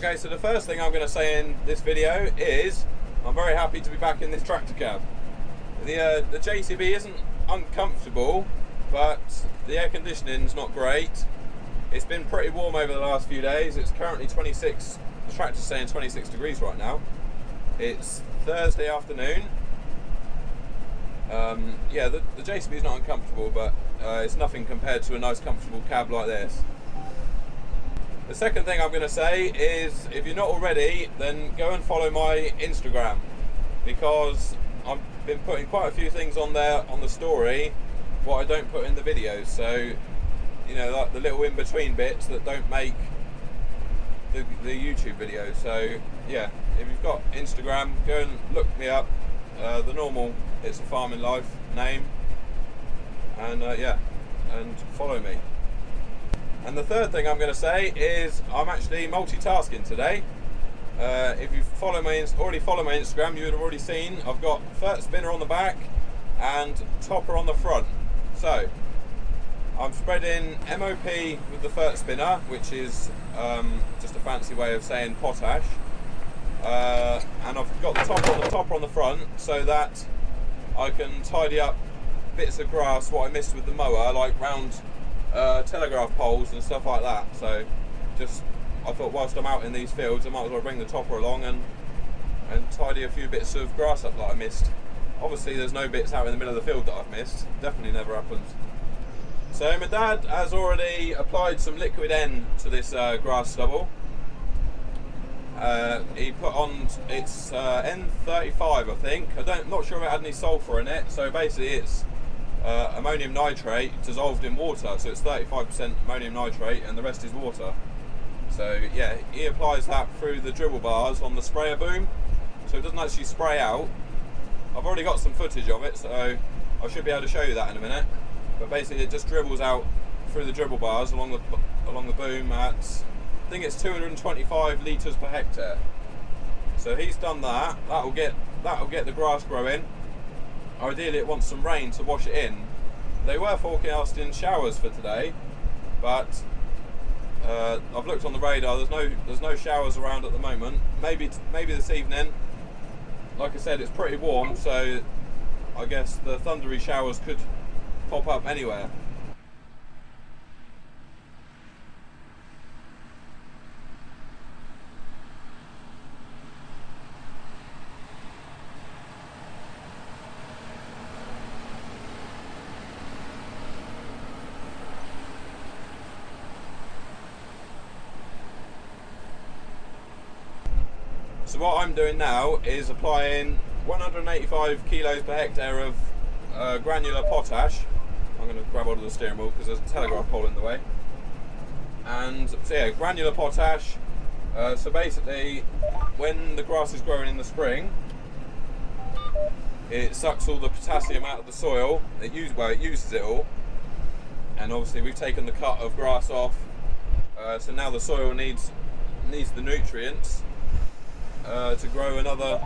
Okay, so the first thing I'm going to say in this video is I'm very happy to be back in this tractor cab. The JCB isn't uncomfortable, but the air conditioning's not great. It's been pretty warm over the last few days. It's currently 26, the tractor's saying 26 degrees right now. It's Thursday afternoon. Yeah, the JCB is not uncomfortable, but it's nothing compared to a nice comfortable cab like this. The second thing I'm going to say is, if you're not already, then go and follow my Instagram, because I've been putting quite a few things on there on the story what I don't put in the videos. So, you know, like the little in-between bits that don't make the YouTube videos. So yeah, if you've got Instagram, go and look me up. The normal It's a Farming Life name, and yeah, and follow me. And the third thing I'm going to say is I'm actually multitasking today. If you already follow my Instagram, you would have already seen I've got fert spinner on the back and topper on the front. So I'm spreading MOP with the fert spinner, which is just a fancy way of saying potash. And I've got the topper on the front so that I can tidy up bits of grass what I missed with the mower, like round telegraph poles and stuff like that. So I thought whilst I'm out in these fields, I might as well bring the topper along and tidy a few bits of grass up that I missed. Obviously there's no bits out in the middle of the field that I've missed. Definitely never happens. So my dad has already applied some liquid N to this grass stubble. He put on, it's N35 I think. Not sure if it had any sulphur in it. So basically it's ammonium nitrate dissolved in water, so it's 35% ammonium nitrate and the rest is water. So yeah, he applies that through the dribble bars on the sprayer boom, so it doesn't actually spray out. I've already got some footage of it, so I should be able to show you that in a minute. But basically it just dribbles out through the dribble bars along the boom at, I think it's 225 litres per hectare. So he's done that. That'll get the grass growing. Ideally it wants some rain to wash it in. They were forecasting showers for today, but I've looked on the radar, there's no showers around at the moment. Maybe this evening. Like I said, it's pretty warm, so I guess the thundery showers could pop up anywhere. So what I'm doing now is applying 185 kilos per hectare of granular potash. I'm going to grab hold of the steering wheel because there's a telegraph pole in the way. And so yeah, granular potash. So basically, when the grass is growing in the spring, it sucks all the potassium out of the soil. It uses it all. And obviously we've taken the cut of grass off. So now the soil needs the nutrients to grow another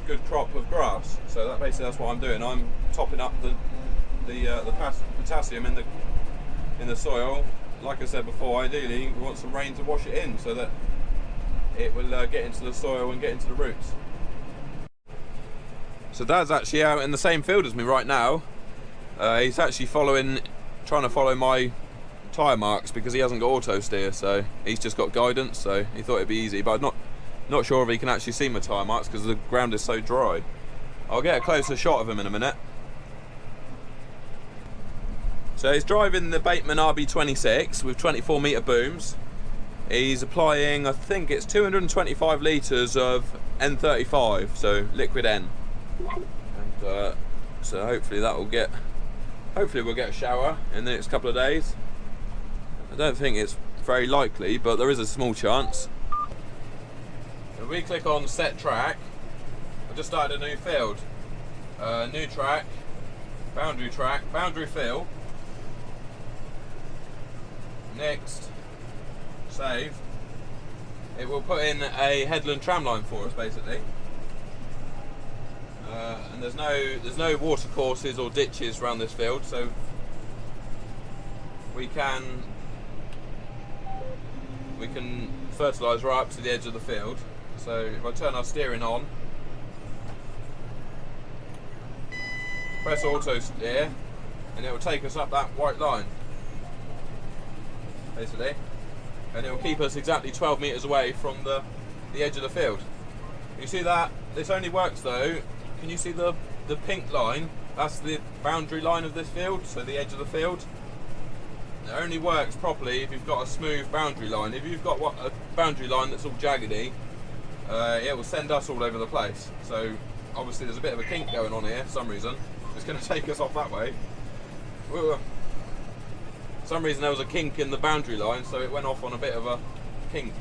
good crop of grass. So that's what I'm doing. I'm topping up the potassium in the soil. Like I said before, ideally we want some rain to wash it in so that it will get into the soil and get into the roots. So Dad's actually out in the same field as me right now. He's actually trying to follow my tyre marks because he hasn't got auto steer, so he's just got guidance, so he thought it'd be easy, but not sure if he can actually see my tyre marks because the ground is so dry. I'll get a closer shot of him in a minute. So he's driving the Bateman RB26 with 24 metre booms. He's applying, I think it's 225 litres of N35, so liquid N. And so hopefully we'll get a shower in the next couple of days. I don't think it's very likely, but there is a small chance. If we click on set track, I've just started a new field. New track, boundary fill. Next, save. It will put in a headland tramline for us basically. And there's no water courses or ditches around this field, so we can fertiliser right up to the edge of the field. So if I turn our steering on, press auto steer, and it will take us up that white line, basically, and it will keep us exactly 12 metres away from the edge of the field. You see that? This only works though. Can you see the pink line? That's the boundary line of this field, so the edge of the field. It only works properly if you've got a smooth boundary line. If you've got a boundary line that's all jaggedy, it will send us all over the place. So obviously there's a bit of a kink going on here for some reason. It's going to take us off that way. For some reason there was a kink in the boundary line, so it went off on a bit of a kink.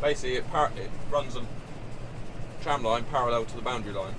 Basically it runs a tram line parallel to the boundary line.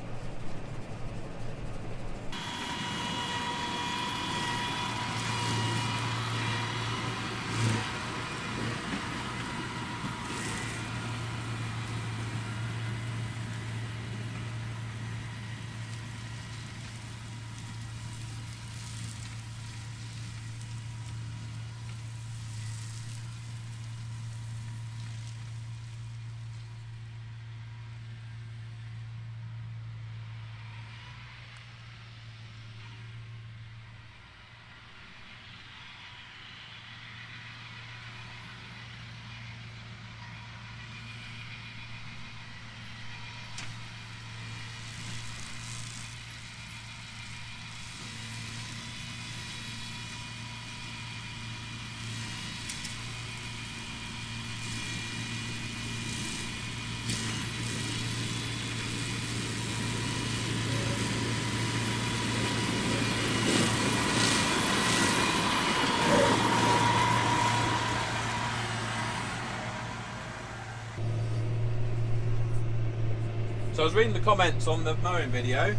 So I was reading the comments on the mowing video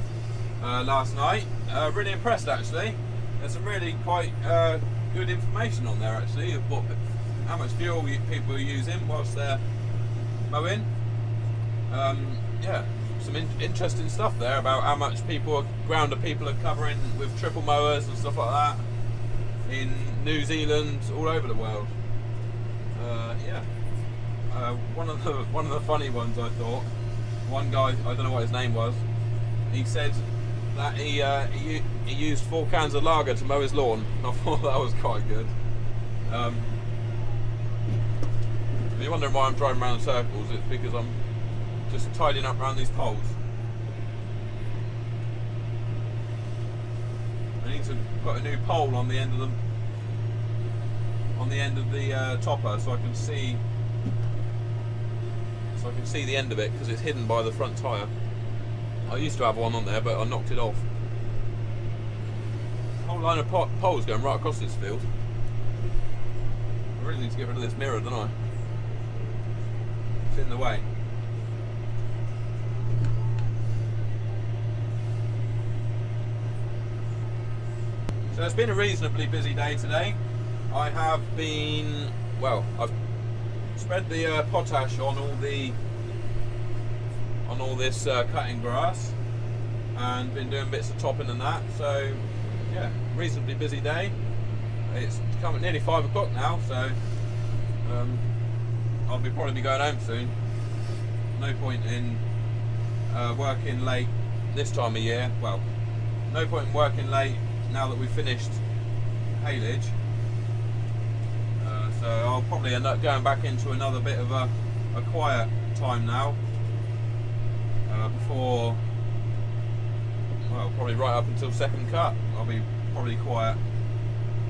last night. Really impressed actually. There's some really quite good information on there actually of how much fuel people are using whilst they're mowing. Yeah, some interesting stuff there about how much ground people are covering with triple mowers and stuff like that in New Zealand, all over the world. Yeah, one of the funny ones I thought. One guy, I don't know what his name was, he said that he used 4 cans of lager to mow his lawn. And I thought that was quite good. If you're wondering why I'm driving around in circles, it's because I'm just tidying up around these poles. I need to put a new pole on the end of the topper so I can see. I can see the end of it because it's hidden by the front tyre. I used to have one on there but I knocked it off. A whole line of poles going right across this field. I really need to get rid of this mirror, don't I? It's in the way. So it's been a reasonably busy day today. I have been, well, I've spread the potash on all this cutting grass and been doing bits of topping and that. So yeah, reasonably busy day. It's coming nearly 5 o'clock now, so I'll probably be going home soon. No point in working late this time of year. Well, no point in working late now that we've finished haylage. So I'll probably end up going back into another bit of a quiet time now. Before, well, probably right up until second cut, I'll be probably quiet.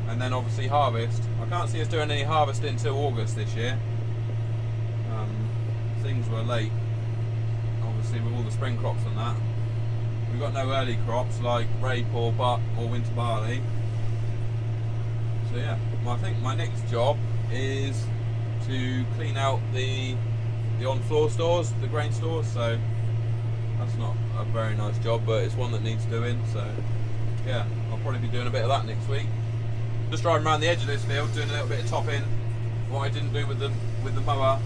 And then obviously harvest. I can't see us doing any harvesting until August this year. Things were late, obviously, with all the spring crops and that. We've got no early crops like rape or winter barley. So yeah, I think my next job is to clean out the on-floor stores, the grain stores. So that's not a very nice job, but it's one that needs doing. So yeah, I'll probably be doing a bit of that next week. Just driving around the edge of this field, doing a little bit of topping. What I didn't do with the mower,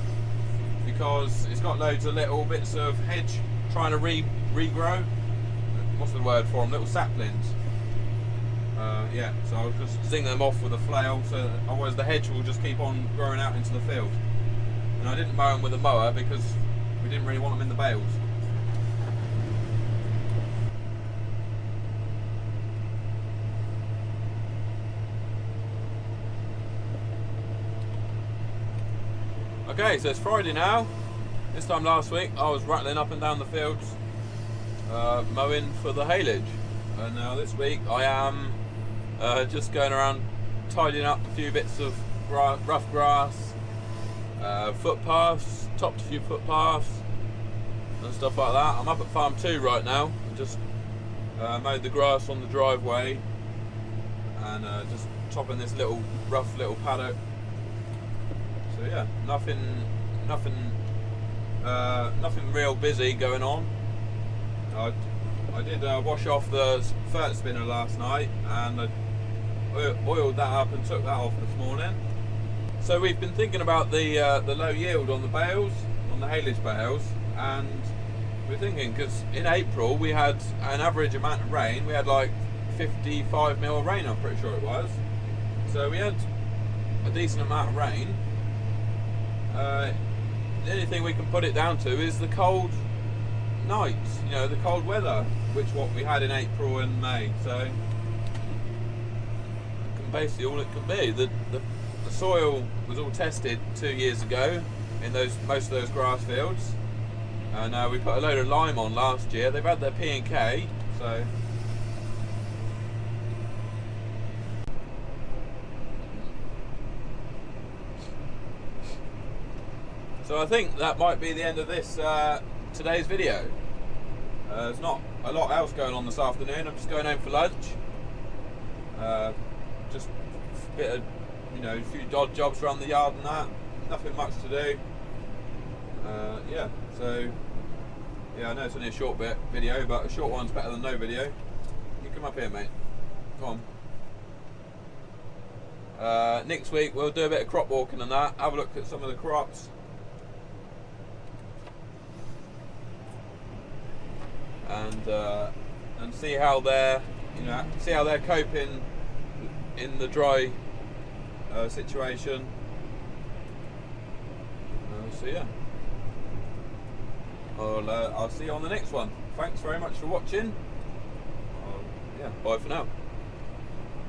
because it's got loads of little bits of hedge trying to regrow. What's the word for them? Little saplings. Yeah, so I'll just zing them off with a flail, so otherwise the hedge will just keep on growing out into the field. and I didn't mow them with a mower because we didn't really want them in the bales. Okay, so it's Friday now. This time last week I was rattling up and down the fields mowing for the haylage, and now this week I am just going around tidying up a few bits of rough grass, footpaths, topped a few footpaths and stuff like that. I'm up at farm 2 right now. I just mowed the grass on the driveway and just topping this rough little paddock. So yeah, nothing real busy going on. I did wash off the fert spinner last night, and I oiled that up and took that off this morning. So we've been thinking about the low yield on the bales, on the haylage bales, and we're thinking, because in April we had an average amount of rain. We had like 55 mil of rain, I'm pretty sure it was. So we had a decent amount of rain. The only thing we can put it down to is the cold nights, you know, the cold weather, which what we had in April and May. So basically all it can be. The soil was all tested 2 years ago in most of those grass fields, and we put a load of lime on last year. They've had their P and K, so I think that might be the end of this today's video. There's not a lot else going on this afternoon. I'm just going home for lunch. Just a bit of, you know, a few odd jobs around the yard and that. Nothing much to do. Yeah, so yeah, I know it's only a short video, but a short one's better than no video. You come up here, mate. Come on. Next week we'll do a bit of crop walking and that. Have a look at some of the crops. And see how they're coping in the dry situation. So yeah, I'll see you on the next one. Thanks very much for watching. Yeah, bye for now.